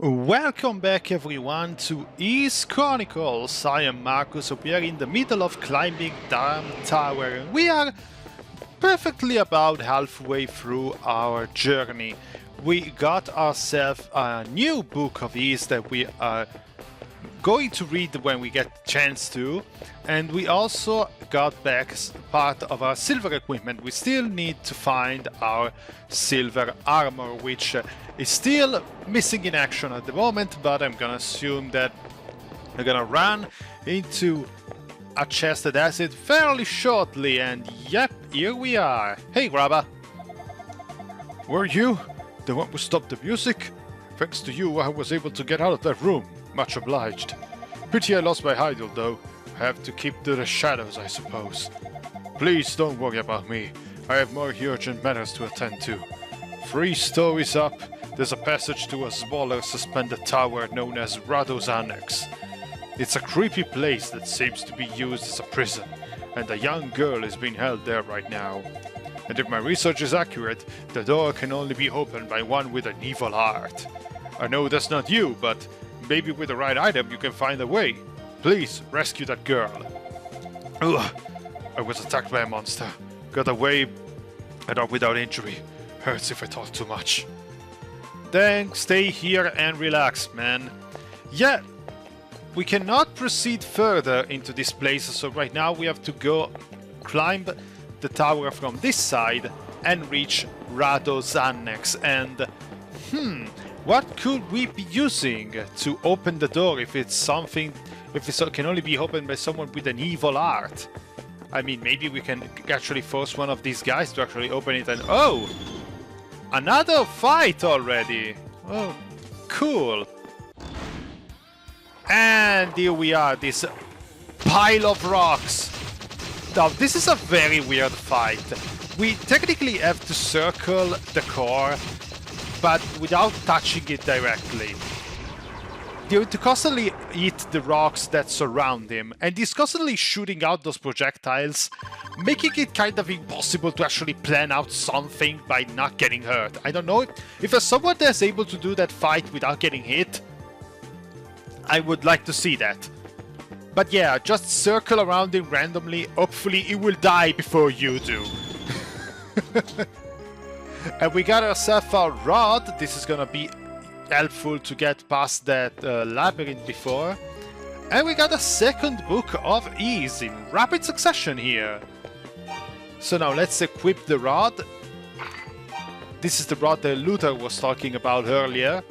Welcome back everyone to Ys Chronicles. I am Markus. We are in the middle of climbing down tower. We are perfectly about halfway through our journey. We got ourselves a new book of Ys that we are going to read when we get the chance to, and we also got back part of our silver equipment. We still need to find our silver armor, which is still missing in action at the moment, but I'm gonna assume that we're gonna run into a chest that has it fairly shortly, and yep, here we are. Hey Grabba! Were you the one who stopped the music? Thanks to you, I was able to get out of that room. Much obliged. Pity I lost my idol, though. I have to keep to the shadows, I suppose. Please don't worry about me. I have more urgent matters to attend to. 3 stories up, there's a passage to a smaller suspended tower known as Rado's Annex. It's a creepy place that seems to be used as a prison, and a young girl is being held there right now. And if my research is accurate, the door can only be opened by one with an evil heart. I know that's not you, but maybe with the right item you can find a way. Please, rescue that girl. Ugh, I was attacked by a monster. Got away, and without injury. Hurts if I talk too much. Then stay here and relax, man. Yeah, we cannot proceed further into this place, so right now we have to go climb the tower from this side and reach Rado's Annex. And what could we be using to open the door if it's something, if it can only be opened by someone with an evil heart? I mean, maybe we can actually force one of these guys to actually open it and... Oh! Another fight already! Oh, cool! And here we are, this pile of rocks. Now, this is a very weird fight. We technically have to circle the core, but without touching it directly. You have to constantly hit the rocks that surround him, and he's constantly shooting out those projectiles, making it kind of impossible to actually plan out something by not getting hurt. I don't know if there's someone that's able to do that fight without getting hit. I would like to see that. But yeah, just circle around him randomly, hopefully he will die before you do. And we got ourselves a rod. This is gonna be helpful to get past that labyrinth before. And we got a second book of Ys in rapid succession here. So now let's equip the rod. This is the rod that Luther was talking about earlier.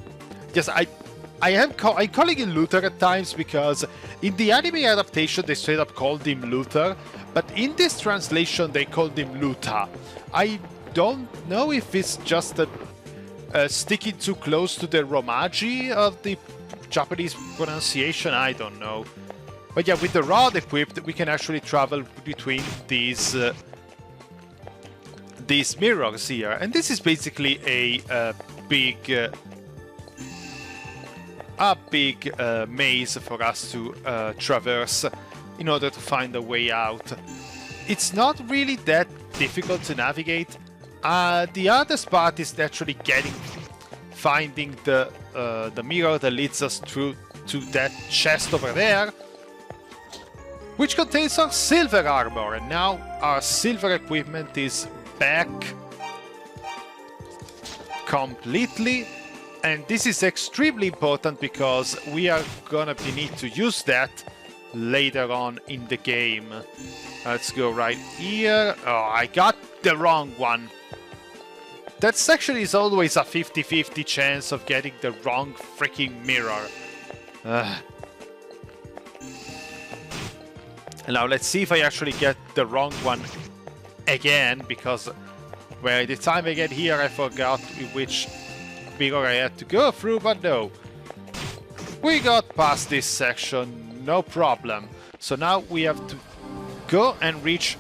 Yes, I'm calling him Luther at times because in the anime adaptation they straight up called him Luther, but in this translation they called him Luther. I don't know if it's just sticking too close to the romaji of the Japanese pronunciation, I don't know. But yeah, with the rod equipped, we can actually travel between these mirrors here. And this is basically a big maze for us to traverse in order to find a way out. It's not really that difficult to navigate. The hardest part is actually finding the mirror that leads us through to that chest over there, which contains our silver armor, and now our silver equipment is back completely. And this is extremely important because we are gonna need to use that later on in the game. Let's go right here. Oh, I got the wrong one. That section is always a 50-50 chance of getting the wrong freaking mirror. And now let's see if I actually get the wrong one again, because by the time I get here I forgot which mirror I had to go through, but no. We got past this section, no problem. So now we have to go and reach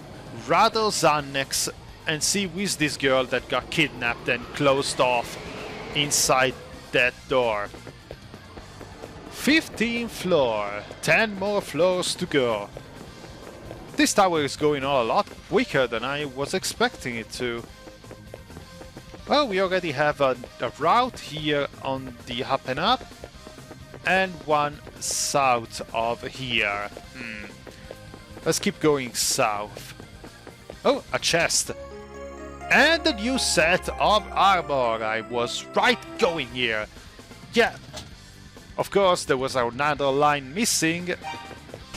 Rado's Annex and see who is this girl that got kidnapped and closed off inside that door. 15th floor, 10 more floors to go. This tower is going on a lot quicker than I was expecting it to. Oh, we already have a route here on the up and up, and one south of here. Let's keep going south. Oh, a chest. And a new set of armor. I was right going here. Yeah. Of course, there was another line missing.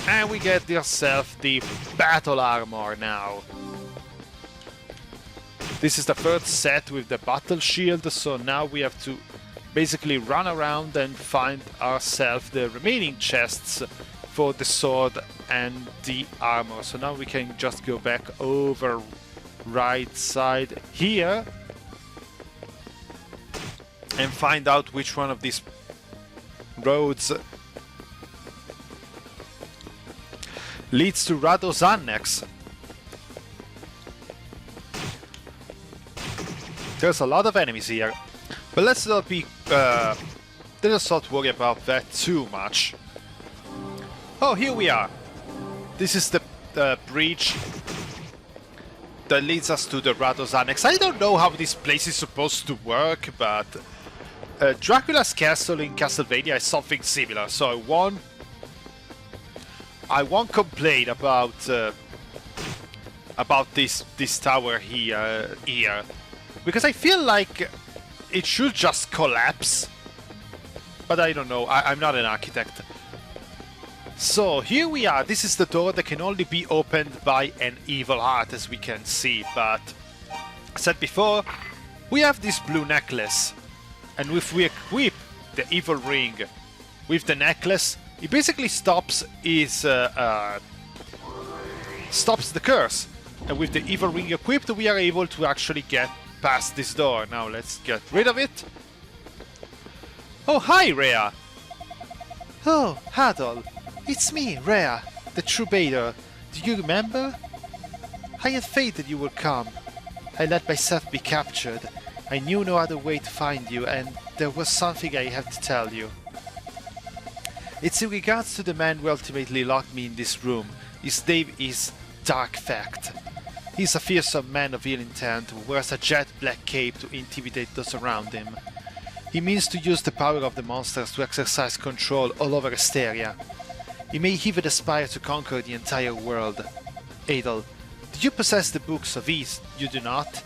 And we get ourselves the battle armor now. This is the first set with the battle shield, so now we have to basically run around and find ourselves the remaining chests for the sword and the armor. So now we can just go back over right side here and find out which one of these roads leads to Rado's Annex. There's a lot of enemies here, but let's not be let's not worry about that too much. Oh, here we are. This is the bridge that leads us to the Rado's Annex. I don't know how this place is supposed to work, but Dracula's castle in Castlevania is something similar, so I won't complain about this tower here, because I feel like it should just collapse, but I don't know. I'm not an architect. So here we are. This is the door that can only be opened by an evil heart, as we can see. But I said before, we have this blue necklace, and if we equip the evil ring with the necklace, it basically stops the curse. And with the evil ring equipped, we are able to actually get past this door. Now let's get rid of it. Oh, hi, Rhea! Oh, Hadol. It's me, Rhea, the troubadour. Do you remember? I had faith that you would come. I let myself be captured. I knew no other way to find you, and there was something I had to tell you. It's in regards to the man who ultimately locked me in this room. His name is Dark Fact. He's a fearsome man of ill intent who wears a jet black cape to intimidate those around him. He means to use the power of the monsters to exercise control all over Esteria. He may even aspire to conquer the entire world. Adel, do you possess the books of Ys? You do not?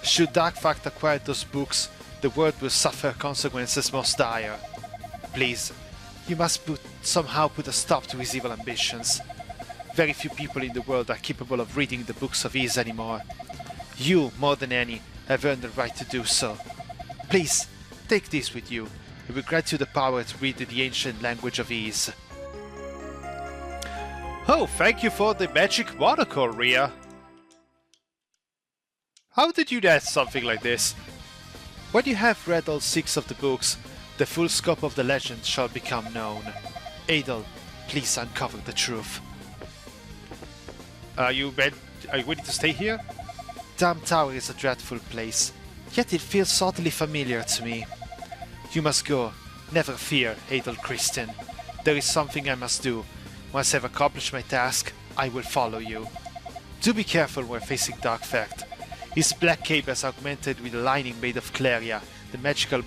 Should Dark Fact acquire those books, the world will suffer consequences most dire. Please, you must somehow put a stop to his evil ambitions. Very few people in the world are capable of reading the books of Ys anymore. You, more than any, have earned the right to do so. Please, take this with you. It will grant you the power to read the ancient language of Ys. Oh, thank you for the magic monocle, Rhea. How did you get something like this? When you have read all 6 of the books, the full scope of the legend shall become known. Adel, please uncover the truth. Are you ready to stay here? Dam Tower is a dreadful place, yet it feels oddly familiar to me. You must go. Never fear, Adel Christian. There is something I must do. Once I've accomplished my task, I will follow you. Do be careful when facing Dark Fact. His black cape is augmented with a lining made of Cleria, the magical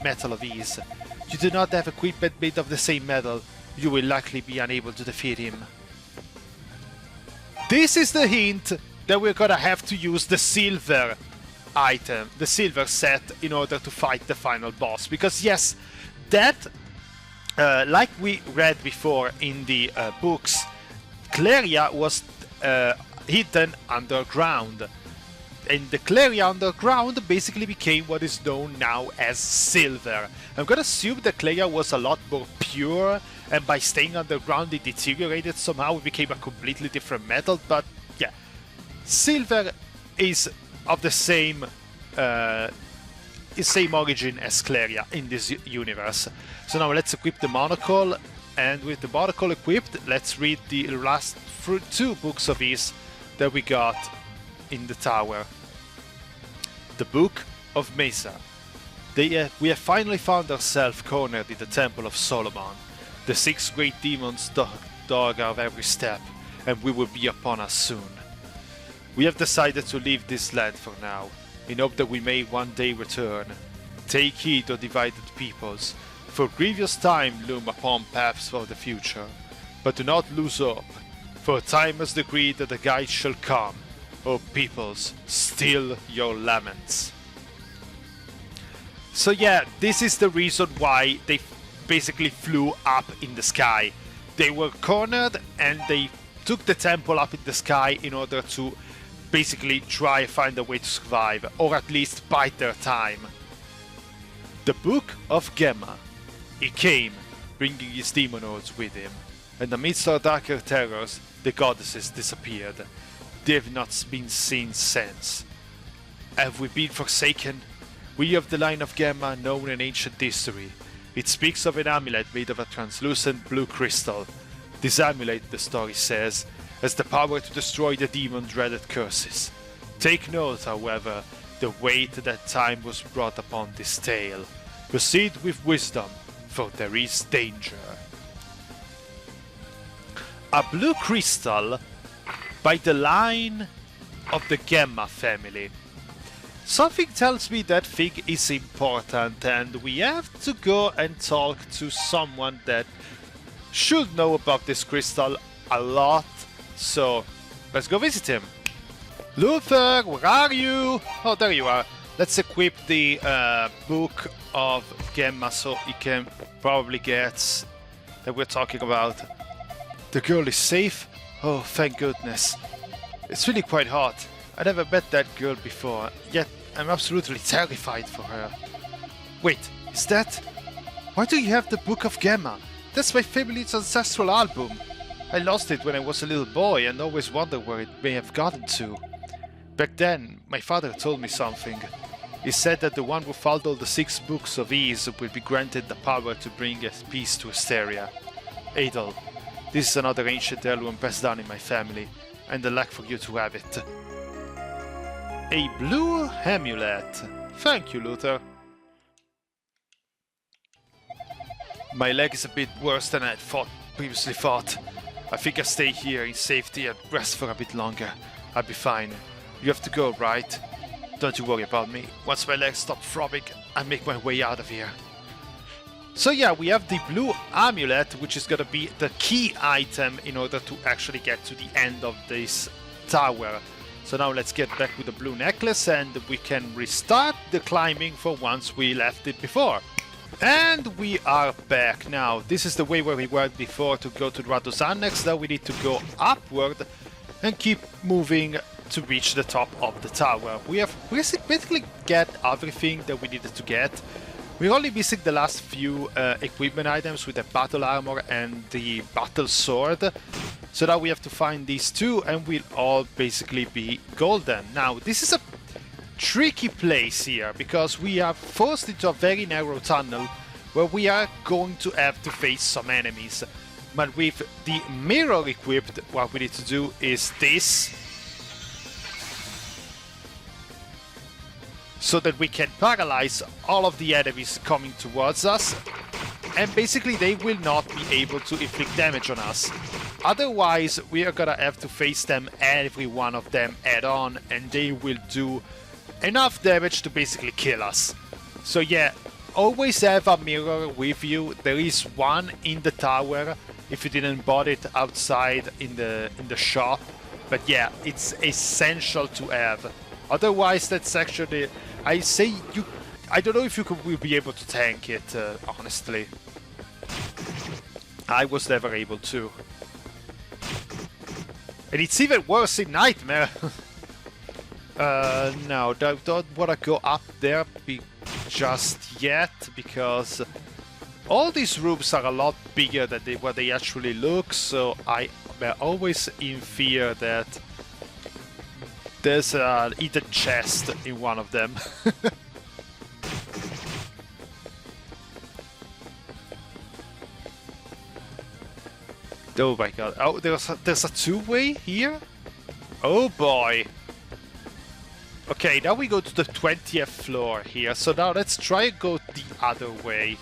metal of Ys. You do not have equipment made of the same metal. You will likely be unable to defeat him. This is the hint that we're gonna have to use the silver item, the silver set, in order to fight the final boss. Because yes, that, like we read before in the books, Cleria was hidden underground. And the Cleria underground basically became what is known now as silver. I'm gonna assume that Cleria was a lot more pure, and by staying underground it deteriorated somehow, it became a completely different metal, but yeah. Silver is of the same origin as Cleria in this universe. So now let's equip the monocle, and with the monocle equipped, let's read the last 2 books of Ys that we got in the tower. The Book of Mesa. We have finally found ourselves cornered in the Temple of Solomon. The 6 great demons dog our every step, and we will be upon us soon. We have decided to leave this land for now. in hope that we may one day return. Take heed, O divided peoples, for grievous time loom upon paths for the future. But do not lose hope, for time has decreed that the guide shall come. O peoples, still your laments. So yeah, this is the reason why they basically flew up in the sky. They were cornered and they took the temple up in the sky in order to basically try and find a way to survive, or at least bide their time. The Book of Gemma. He came, bringing his demon hordes with him, and amidst our darker terrors, the goddesses disappeared. They have not been seen since. Have we been forsaken? We of the line of Gemma know in ancient history. It speaks of an amulet made of a translucent blue crystal. This amulet, the story says, has the power to destroy the demon-dreaded curses. Take note, however, the weight that time was brought upon this tale. Proceed with wisdom, for there is danger. A blue crystal by the line of the Gemma family. Something tells me that thing is important and we have to go and talk to someone that should know about this crystal a lot. So, let's go visit him. Luther, where are you? Oh, there you are. Let's equip the Book of Gemma so he can probably get that we're talking about. The girl is safe? Oh, thank goodness. It's really quite hot. I never met that girl before, yet I'm absolutely terrified for her. Wait, is that? Why do you have the Book of Gemma? That's my family's ancestral album. I lost it when I was a little boy and always wondered where it may have gotten to. Back then, my father told me something. He said that the one who found all the 6 books of Ys will be granted the power to bring peace to Esteria. Adel, this is another ancient heirloom passed down in my family, and I'd like for you to have it. A blue amulet. Thank you, Luther. My leg is a bit worse than I had previously thought. I think I'll stay here in safety and rest for a bit longer. I'll be fine. You have to go, right? Don't you worry about me. Once my legs stop throbbing, I'll make my way out of here. So yeah, we have the blue amulet, which is gonna be the key item in order to actually get to the end of this tower. So now let's get back with the blue necklace and we can restart the climbing for once we left it before. And we are back now. This is the way where we were before to go to Rado's Annex. Now we need to go upward and keep moving to reach the top of the tower. We have basically get everything that we needed to get. We're only missing the last few equipment items with the battle armor and the battle sword. So now we have to find these two and we'll all basically be golden. Now this is a tricky place here because we are forced into a very narrow tunnel where we are going to have to face some enemies. But with the mirror equipped, what we need to do is this, so that we can paralyze all of the enemies coming towards us, and basically they will not be able to inflict damage on us. Otherwise we are gonna have to face them, every one of them, head on, and they will do enough damage to basically kill us. So yeah, always have a mirror with you. There is one in the tower if you didn't buy it outside in the shop, but yeah, it's essential to have. Otherwise, that's actually, I don't know if you will be able to tank it, honestly. I was never able to. And it's even worse in Nightmare. No, don't wanna go up there just yet, because all these rooms are a lot bigger than what they actually look, so I'm always in fear that there's an hidden chest in one of them. Oh my god. Oh, there's a two-way here? Oh boy. Okay, now we go to the 20th floor here. So now let's try and go the other way.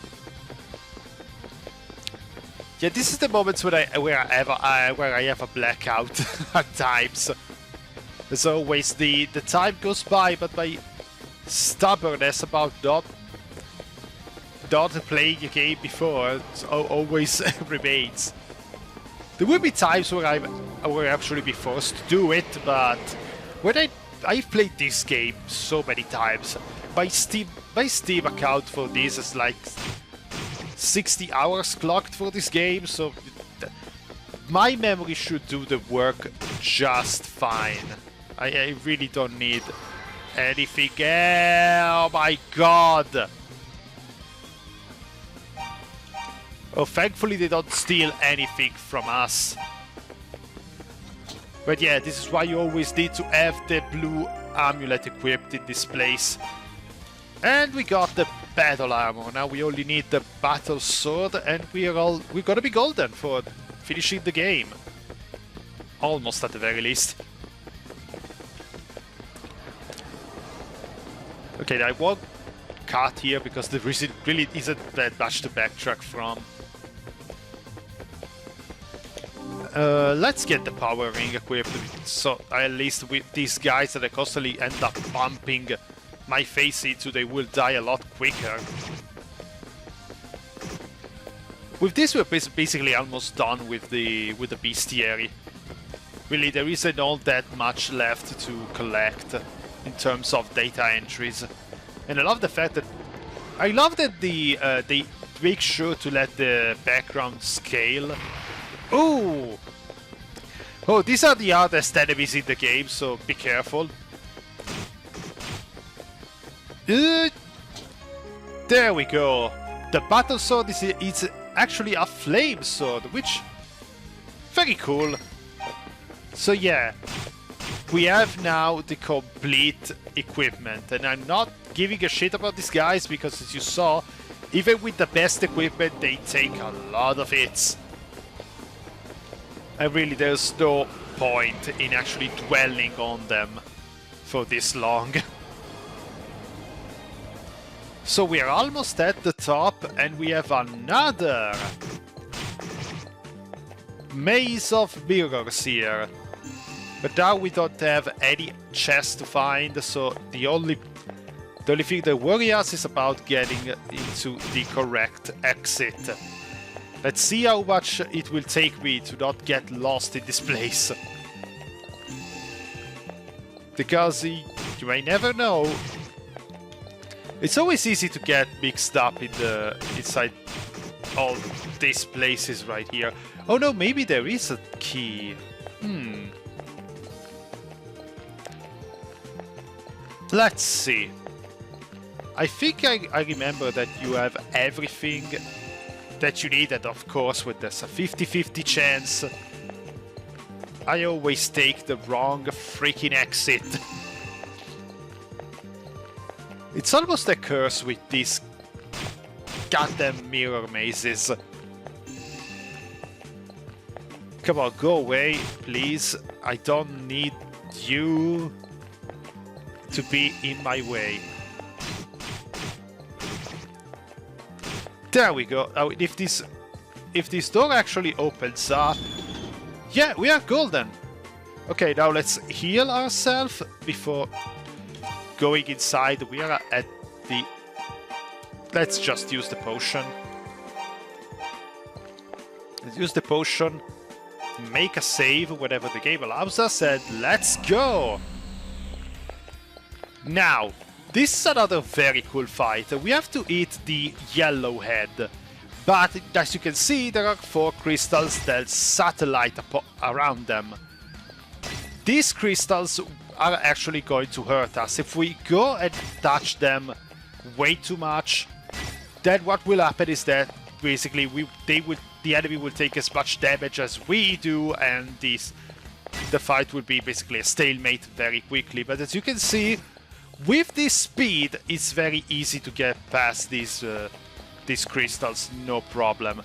Yeah, this is the moments where I have a blackout at times. As always, the time goes by, but my stubbornness about not playing a game before always remains. There will be times where I will actually be forced to do it, but when I've played this game so many times. My Steam account for this is like 60 hours clocked for this game, so my memory should do the work just fine. I really don't need anything. Oh my god! Oh, thankfully they don't steal anything from us. But yeah, this is why you always need to have the blue amulet equipped in this place. And we got the battle armor. Now we only need the battle sword, and we're gonna be golden for finishing the game. Almost, at the very least. Okay, I won't cut here because there really isn't that much to backtrack from. Let's get the power ring equipped, so at least with these guys that I constantly end up bumping my face into, they will die a lot quicker. With this, we're basically almost done with the bestiary. Really, there isn't all that much left to collect in terms of data entries, and I love the fact that they make sure to let the background scale. Ooh! Oh, these are the hardest enemies in the game, so be careful. There we go. The battle sword is actually a flame sword, which very cool. So yeah, we have now the complete equipment, and I'm not giving a shit about these guys because, as you saw, even with the best equipment, they take a lot of hits. And really, there's no point in actually dwelling on them for this long. So we are almost at the top, and we have another maze of mirrors here. But now we don't have any chest to find, so the only thing that worries us is about getting into the correct exit. Let's see how much it will take me to not get lost in this place. Because you may never know. It's always easy to get mixed up inside all these places right here. Oh no, maybe there is a key. Let's see. I think I remember that you have everything that you need, and of course when there's a 50-50 chance, I always take the wrong freaking exit. It's almost a curse with these goddamn mirror mazes. Come on, go away, please. I don't need you to be in my way. There we go. Now, if this door actually opens up, yeah, we are golden. Okay, now let's heal ourselves before going inside. We are at the... Let's just use the potion. Let's use the potion, make a save whenever the game allows us, and let's go! Now, this is another very cool fight. We have to eat the yellow head, but as you can see, there are 4 crystals that satellite around them. These crystals are actually going to hurt us. If we go and touch them way too much, then what will happen is that basically the enemy will take as much damage as we do, and the fight will be basically a stalemate very quickly. But as you can see, with this speed, it's very easy to get past these crystals, no problem.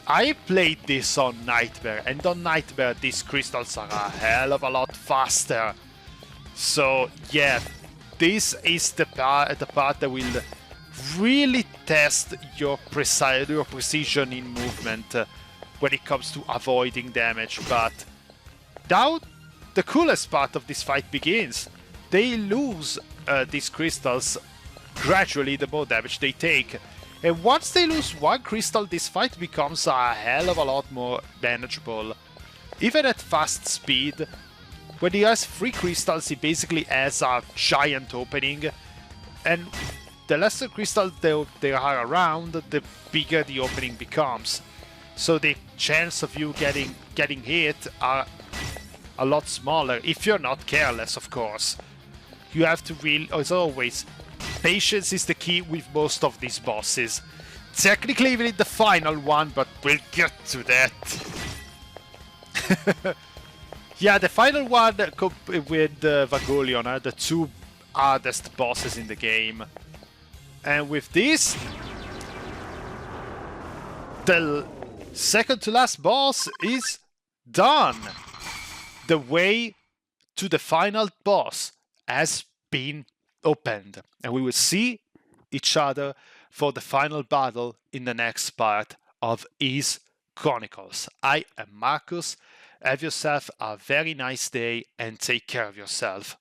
I played this on Nightmare, and on Nightmare these crystals are a hell of a lot faster. So yeah, this is the part that will really test your precision in movement when it comes to avoiding damage. But now the coolest part of this fight begins. They lose these crystals, gradually the more damage they take. And once they lose one crystal, this fight becomes a hell of a lot more manageable. Even at fast speed, when he has 3 crystals, he basically has a giant opening. And the lesser crystals there are around, the bigger the opening becomes. So the chance of you getting hit are a lot smaller, if you're not careless, of course. You have to really, as always, patience is the key with most of these bosses. Technically even in the final one, but we'll get to that. Yeah, the final one with Vagolion are the 2 hardest bosses in the game. And with this, the second to last boss is done. The way to the final boss has been opened, and we will see each other for the final battle in the next part of Ys Chronicles. I am Markus. Have yourself a very nice day and take care of yourself.